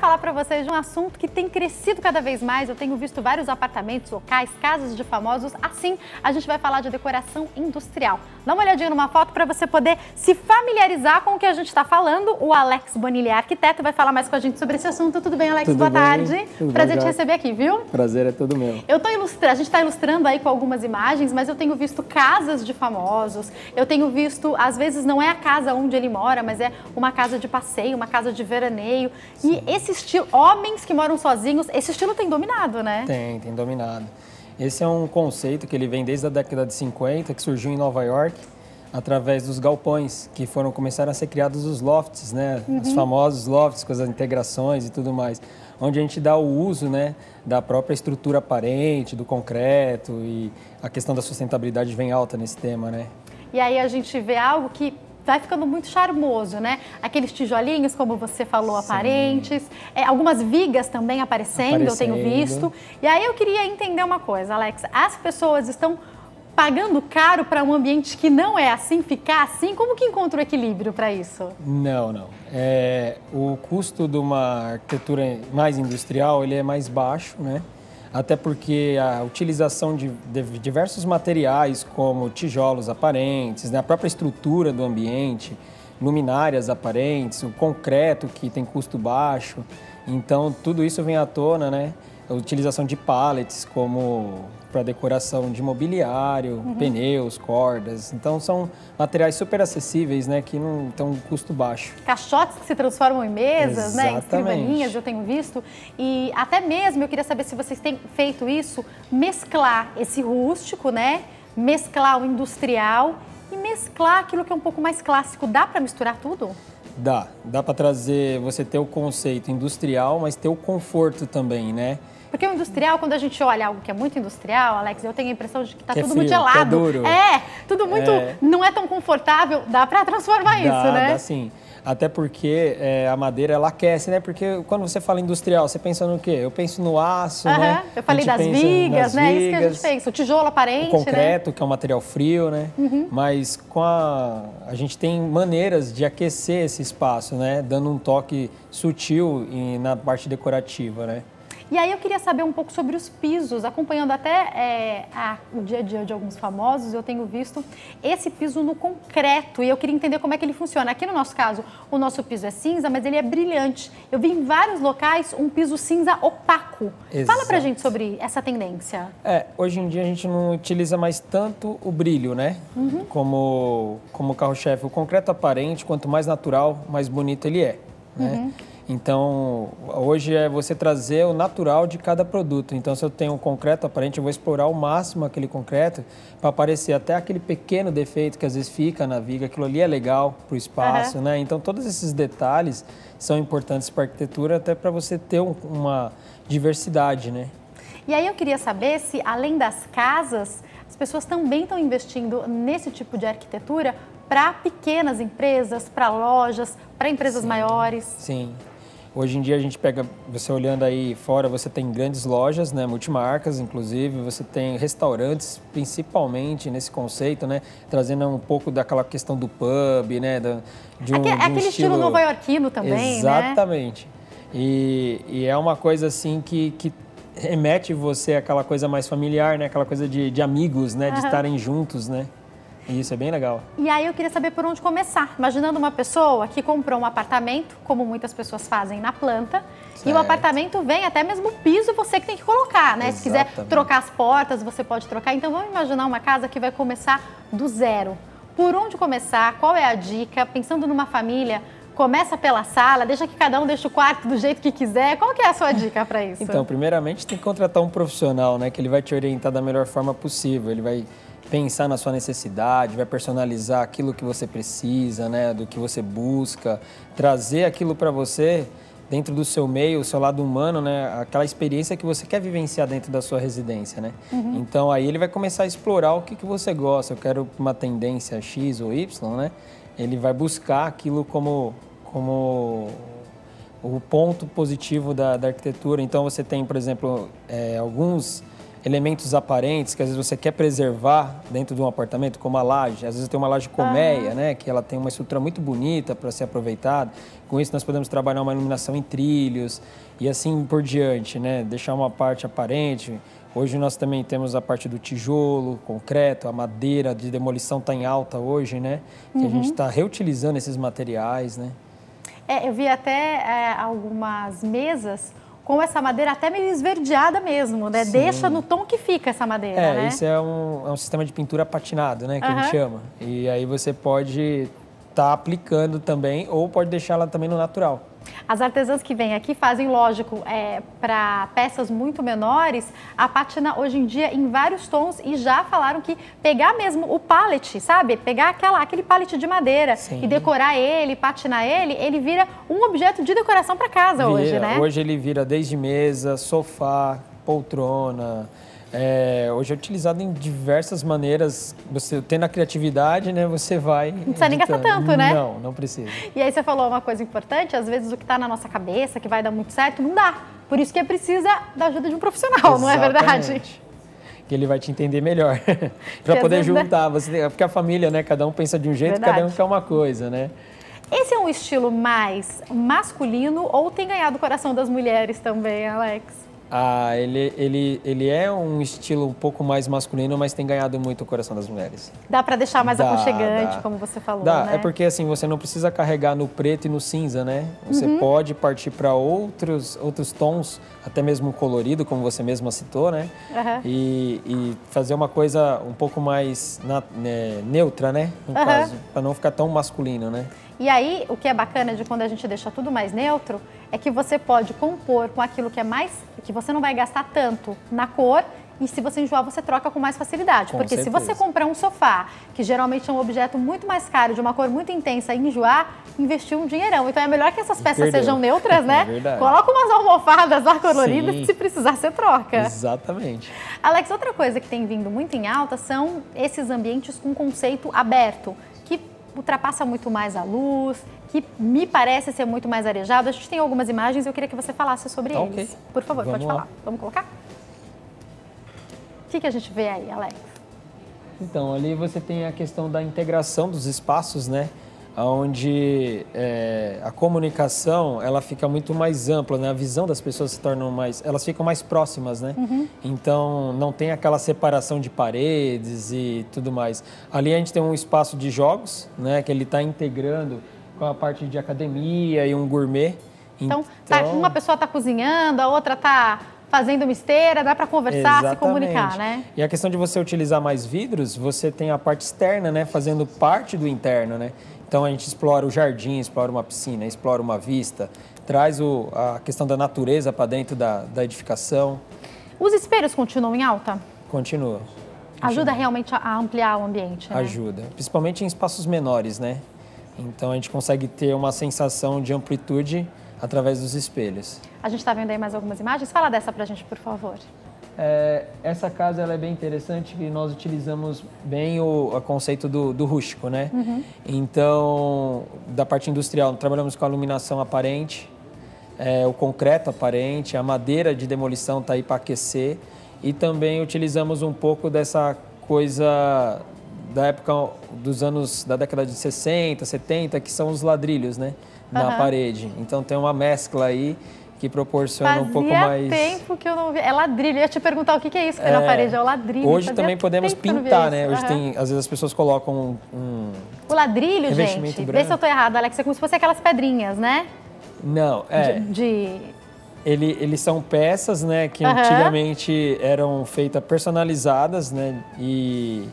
falar para vocês de um assunto que tem crescido cada vez mais. Eu tenho visto vários apartamentos, locais, casas de famosos. Assim, a gente vai falar de decoração industrial. Dá uma olhadinha numa foto para você poder se familiarizar com o que a gente está falando. O Alex Bonilha, arquiteto, vai falar mais com a gente sobre esse assunto. Tudo bem, Alex? Tudo Boa bem? tarde. Tudo Prazer bom, te receber aqui, viu? Prazer é todo meu. A gente está ilustrando aí com algumas imagens, mas eu tenho visto casas de famosos. Eu tenho visto, às vezes não é a casa onde ele mora, mas é uma casa de passeio, uma casa de veraneio. Sim. E esse estilo, homens que moram sozinhos, esse estilo tem dominado, né? Tem dominado. Esse é um conceito que ele vem desde a década de 50, que surgiu em Nova York, através dos galpões, que começaram a ser criados os lofts, né? Os famosos lofts com as integrações e tudo mais, onde a gente dá o uso, né, da própria estrutura aparente, do concreto, e a questão da sustentabilidade vem alta nesse tema, né? E aí a gente vê algo que vai ficando muito charmoso, né? Aqueles tijolinhos, como você falou, sim, aparentes. Algumas vigas também aparecendo, eu tenho visto. E aí eu queria entender uma coisa, Alex. As pessoas estão pagando caro para um ambiente que não é assim, ficar assim? Como que encontra o equilíbrio para isso? Não. O custo de uma arquitetura mais industrial, ele é mais baixo, né? Até porque a utilização de diversos materiais, como tijolos aparentes, né, a própria estrutura do ambiente, luminárias aparentes, o concreto que tem custo baixo. Então, tudo isso vem à tona, né? A utilização de pallets como para decoração de mobiliário, pneus, cordas. Então, são materiais super acessíveis, né, que não têm um custo baixo. Caixotes que se transformam em mesas, né, em Exatamente. escrivaninhas, eu tenho visto. E até mesmo, eu queria saber se vocês têm feito isso, mesclar esse rústico, né, mesclar o industrial e mesclar aquilo que é um pouco mais clássico. Dá para misturar tudo? Dá para trazer, você ter o conceito industrial, mas ter o conforto também, né? Porque o industrial, quando a gente olha algo que é muito industrial, Alex, eu tenho a impressão de que está tudo frio, muito gelado. que é duro. Tudo muito, não é tão confortável. Dá para transformar isso, né? Dá sim. Até porque a madeira, ela aquece, né? Porque quando você fala industrial, você pensa no quê? Eu penso no aço, né? Eu falei das vigas, né? Isso que a gente pensa. O tijolo aparente, o concreto, né? que é um material frio, né? Mas a gente tem maneiras de aquecer esse espaço, né? Dando um toque sutil na parte decorativa, né? E aí eu queria saber um pouco sobre os pisos, acompanhando até o dia a dia de alguns famosos, eu tenho visto esse piso no concreto e eu queria entender como é que ele funciona. Aqui no nosso caso, o nosso piso é cinza, mas ele é brilhante. Eu vi em vários locais um piso cinza opaco. Exato. Fala pra gente sobre essa tendência. Hoje em dia a gente não utiliza mais tanto o brilho, né? Como carro-chefe. O concreto aparente, quanto mais natural, mais bonito ele é, né? Então, hoje é você trazer o natural de cada produto. Então, se eu tenho um concreto aparente, eu vou explorar ao máximo aquele concreto para aparecer até aquele pequeno defeito que às vezes fica na viga. Aquilo ali é legal para o espaço, né? Então, todos esses detalhes são importantes para a arquitetura, até para você ter uma diversidade, né? E aí eu queria saber se, além das casas, as pessoas também estão investindo nesse tipo de arquitetura para pequenas empresas, para lojas, para empresas maiores. Sim. Hoje em dia a gente pega, você olhando aí fora, você tem grandes lojas, né, multimarcas, inclusive, você tem restaurantes, principalmente nesse conceito, né, trazendo um pouco daquela questão do pub, né, aquele estilo nova-iorquino também, exatamente. Né? E é uma coisa assim que remete você àquela coisa mais familiar, né, aquela coisa de amigos, né, de estarem juntos, né. Isso é bem legal. E aí eu queria saber por onde começar. Imaginando uma pessoa que comprou um apartamento, como muitas pessoas fazem na planta, certo. E o apartamento vem até mesmo o piso, você que tem que colocar, né? Exatamente. Se quiser trocar as portas, você pode trocar. Então vamos imaginar uma casa que vai começar do zero. Por onde começar? Qual é a dica? Pensando numa família, começa pela sala, deixa que cada um deixe o quarto do jeito que quiser. Qual que é a sua dica para isso? Então, primeiramente tem que contratar um profissional, né? Que ele vai te orientar da melhor forma possível. Ele vai pensar na sua necessidade, vai personalizar aquilo que você precisa, né, do que você busca, trazer aquilo para você dentro do seu meio, o seu lado humano, né, aquela experiência que você quer vivenciar dentro da sua residência, né? Então aí ele vai começar a explorar o que você gosta. Eu quero uma tendência X ou Y, né? Ele vai buscar aquilo como o ponto positivo da arquitetura. Então você tem, por exemplo, alguns elementos aparentes que às vezes você quer preservar dentro de um apartamento, como a laje. Às vezes tem uma laje colmeia, né, que ela tem uma estrutura muito bonita para ser aproveitada. Com isso nós podemos trabalhar uma iluminação em trilhos e assim por diante, né, deixar uma parte aparente. Hoje nós também temos a parte do tijolo, concreto, a madeira de demolição está em alta hoje, né, que a gente está reutilizando esses materiais, né. Eu vi até algumas mesas com essa madeira até meio esverdeada mesmo, né? Sim. Deixa no tom que fica essa madeira, né? Isso é um sistema de pintura patinado, né? Que a gente chama. E aí você pode estar aplicando também ou pode deixá-la também no natural. As artesãs que vêm aqui fazem, lógico, para peças muito menores, a pátina hoje em dia em vários tons e já falaram que pegar mesmo o pallet, sabe? Pegar aquele pallet de madeira e decorar ele, patinar ele vira um objeto de decoração para casa hoje, né? Hoje ele vira desde mesa, sofá, poltrona. Hoje é utilizado em diversas maneiras. Você tendo a criatividade, né? Você vai. Não precisa nem gastar tanto, né? Não precisa. E aí você falou uma coisa importante: às vezes o que está na nossa cabeça, que vai dar muito certo, não dá. Por isso que precisa da ajuda de um profissional, não é verdade? Que ele vai te entender melhor. Para poder juntar. Porque a família, né? Cada um pensa de um jeito, cada um quer uma coisa, né? Esse é um estilo mais masculino ou tem ganhado o coração das mulheres também, Alex? Ele é um estilo um pouco mais masculino, mas tem ganhado muito o coração das mulheres. Dá para deixar mais aconchegante, como você falou, né? É porque assim, você não precisa carregar no preto e no cinza, né? Você pode partir para outros tons, até mesmo colorido, como você mesma citou, né? E fazer uma coisa um pouco mais neutra, né? No caso, para não ficar tão masculino, né? E aí, o que é bacana de quando a gente deixa tudo mais neutro, é que você pode compor com aquilo que é mais, que você não vai gastar tanto na cor, e se você enjoar, você troca com mais facilidade. Porque se você comprar um sofá, que geralmente é um objeto muito mais caro, de uma cor muito intensa, e enjoar, investiu um dinheirão. Então é melhor que essas peças sejam neutras, né? Coloca umas almofadas lá coloridas, que se precisar, você troca. Exatamente. Alex, outra coisa que tem vindo muito em alta são esses ambientes com conceito aberto, que ultrapassa muito mais a luz, que me parece ser muito mais arejado. A gente tem algumas imagens e eu queria que você falasse sobre eles. Por favor, pode falar. Vamos colocar? O que a gente vê aí, Alex? Então, ali você tem a questão da integração dos espaços, né? Onde a comunicação ela fica muito mais ampla, né? A visão das pessoas se torna elas ficam mais próximas, né? Então não tem aquela separação de paredes e tudo mais. Ali a gente tem um espaço de jogos, né? Que ele está integrando com a parte de academia e um gourmet. Então uma pessoa está cozinhando, a outra está fazendo uma esteira, dá para conversar, se comunicar, né? E a questão de você utilizar mais vidros, você tem a parte externa, né? Fazendo parte do interno, né? Então a gente explora o jardim, explora uma piscina, explora uma vista, traz a questão da natureza para dentro da edificação. Os espelhos continuam em alta? Continua. Ajuda realmente a ampliar o ambiente, né? Ajuda, principalmente em espaços menores, né? Então a gente consegue ter uma sensação de amplitude através dos espelhos. A gente está vendo aí mais algumas imagens. Fala dessa pra gente, por favor. Essa casa ela é bem interessante, que nós utilizamos bem o conceito do rústico, né? Então, da parte industrial, trabalhamos com a iluminação aparente, o concreto aparente, a madeira de demolição está aí para aquecer e também utilizamos um pouco dessa coisa da época da década de 60, 70, que são os ladrilhos, né? Na parede. Então, tem uma mescla aí que proporciona um pouco mais... Fazia tempo que eu não vi. É ladrilho. Eu ia te perguntar o que é isso que tem na parede. É o ladrilho. Hoje também podemos pintar, né? Hoje tem... Às vezes as pessoas colocam O ladrilho, gente, vê se eu tô errado, Alex, é como se fosse aquelas pedrinhas, né? Não, Eles são peças, né? Que antigamente eram feitas personalizadas, né? E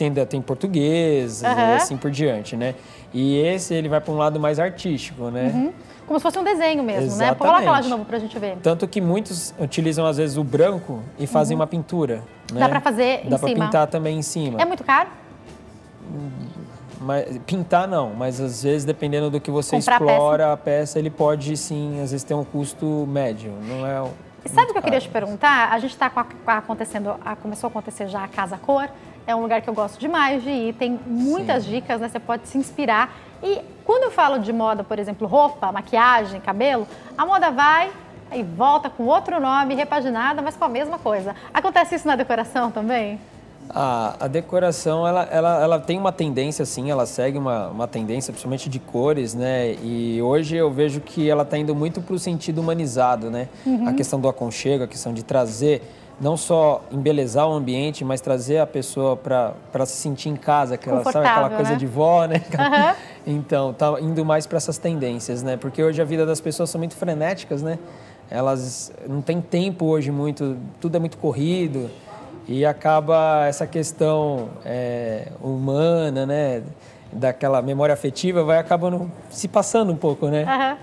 ainda tem português e assim por diante, né? E ele vai para um lado mais artístico, né? Como se fosse um desenho mesmo, exatamente, né? Coloca lá de novo pra gente ver. Tanto que muitos utilizam, às vezes, o branco e fazem uma pintura. Né? Dá pra fazer em cima? Dá pra pintar também em cima. É muito caro? Pintar não, mas às vezes, dependendo do que você explora a peça, ele pode sim, às vezes, ter um custo médio. Não é sabe o que eu queria te perguntar? A gente está começou a acontecer já a Casa Cor. É um lugar que eu gosto demais de ir, tem muitas dicas, né? Você pode se inspirar. E quando eu falo de moda, por exemplo, roupa, maquiagem, cabelo, a moda vai aí volta com outro nome, repaginada, mas com a mesma coisa. Acontece isso na decoração também? A decoração, ela tem uma tendência, sim, ela segue uma tendência, principalmente de cores, né? E hoje eu vejo que ela está indo muito para o sentido humanizado, né? A questão do aconchego, a questão de trazer, não só embelezar o ambiente, mas trazer a pessoa para se sentir em casa, sabe aquela coisa, né? De vó, né? Então, tá indo mais para essas tendências, né? Porque hoje a vida das pessoas são muito frenéticas, né? Elas não têm tempo hoje muito, tudo é muito corrido. E acaba essa questão humana, né, daquela memória afetiva, vai acabando se passando um pouco, né?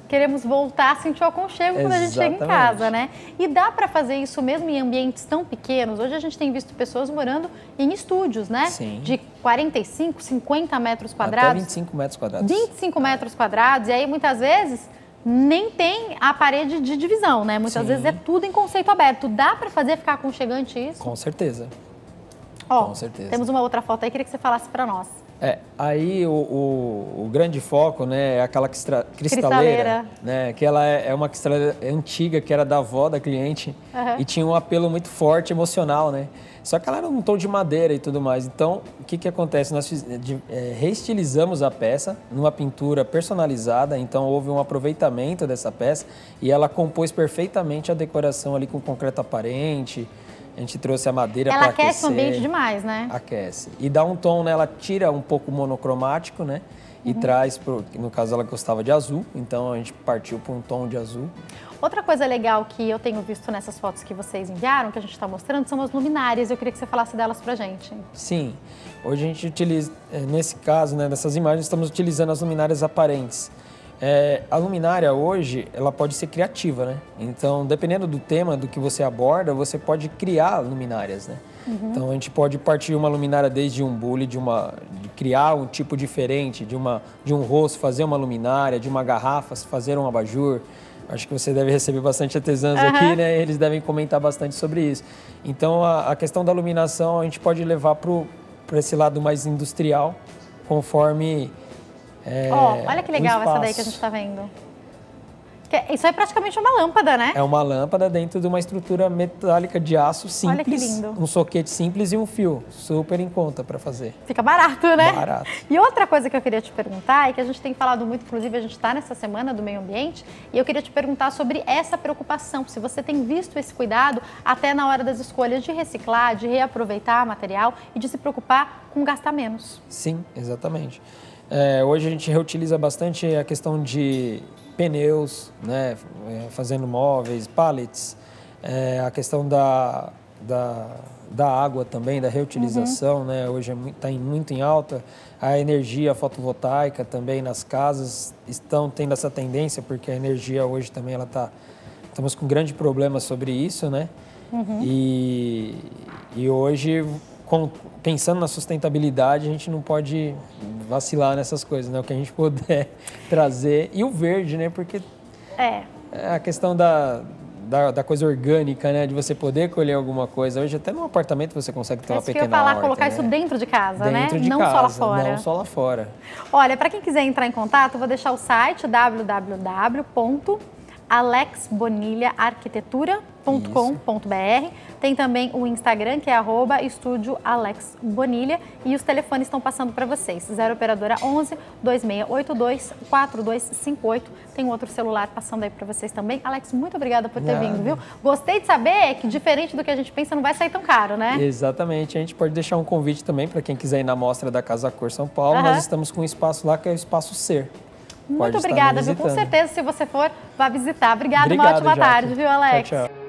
Queremos voltar a sentir o aconchego quando a gente chega em casa, né? E dá para fazer isso mesmo em ambientes tão pequenos? Hoje a gente tem visto pessoas morando em estúdios, né? Sim. De 45, 50 metros quadrados. Até 25 metros quadrados. 25 metros quadrados. E aí, muitas vezes, nem tem a parede de divisão, né? Muitas vezes é tudo em conceito aberto. Dá para fazer ficar aconchegante isso? Com certeza. Com certeza. Temos uma outra foto aí, queria que você falasse para nós. Aí o grande foco, né, é aquela cristaleira, né, que ela é uma cristaleira antiga, que era da avó da cliente, e tinha um apelo muito forte, emocional, né? Só que ela era um tom de madeira e tudo mais. Então, o que acontece? Nós reestilizamos a peça numa pintura personalizada, então houve um aproveitamento dessa peça e ela compôs perfeitamente a decoração ali com concreto aparente. A gente trouxe a madeira para aquecer. Ela aquece o ambiente demais, né? Aquece. E dá um tom, né? Ela tira um pouco monocromático, né? E traz, no caso ela gostava de azul, então a gente partiu para um tom de azul. Outra coisa legal que eu tenho visto nessas fotos que vocês enviaram, que a gente está mostrando, são as luminárias. Eu queria que você falasse delas pra gente. Sim. Hoje a gente utiliza, nesse caso, né, nessas imagens, estamos utilizando as luminárias aparentes. A luminária hoje, ela pode ser criativa, né? Então, dependendo do tema, do que você aborda, você pode criar luminárias, né? Então, a gente pode partir uma luminária desde um bule, de criar um tipo diferente, de um rosto, fazer uma luminária, de uma garrafa, fazer um abajur. Acho que você deve receber bastante artesãos aqui, né? Eles devem comentar bastante sobre isso. Então, a questão da iluminação, a gente pode levar para esse lado mais industrial, conforme... olha que legal essa daí que a gente está vendo. Isso é praticamente uma lâmpada, né? É uma lâmpada dentro de uma estrutura metálica de aço simples. Olha que lindo. Um soquete simples e um fio. Super em conta para fazer. Fica barato, né? Barato. E outra coisa que eu queria te perguntar, é que a gente tem falado muito, inclusive a gente está nessa semana do meio ambiente, e eu queria te perguntar sobre essa preocupação, se você tem visto esse cuidado até na hora das escolhas de reciclar, de reaproveitar material e de se preocupar com gastar menos. Sim, exatamente. Hoje a gente reutiliza bastante a questão de pneus, né, fazendo móveis, pallets, a questão da água também, da reutilização, né, hoje está muito em alta. A energia fotovoltaica também nas casas estão tendo essa tendência, porque a energia hoje também estamos com grande problema sobre isso, né? E hoje, pensando na sustentabilidade, a gente não pode vacilar nessas coisas, né? O que a gente puder trazer. E o verde, né? Porque é a questão da coisa orgânica, né? De você poder colher alguma coisa. Hoje, até num apartamento, você consegue ter uma pequena horta. Eu ia falar, colocar isso dentro de casa, né? Dentro de casa, não só lá fora. Não só lá fora. Olha, para quem quiser entrar em contato, eu vou deixar o site www.alexbonilhaarquitetura.com.br. Tem também o Instagram, que é @estúdioalexbonilha, e os telefones estão passando para vocês. 0 operadora 11 2682 4258. Tem um outro celular passando aí para vocês também. Alex, muito obrigada por ter vindo, viu? Gostei de saber que, diferente do que a gente pensa, não vai sair tão caro, né? Exatamente. A gente pode deixar um convite também para quem quiser ir na mostra da Casa Cor São Paulo. Nós estamos com um espaço lá que é o Espaço Ser. Muito obrigada, viu? Com certeza, se você for, vá visitar. Obrigada, uma ótima tarde, viu, Alex? Tchau, tchau.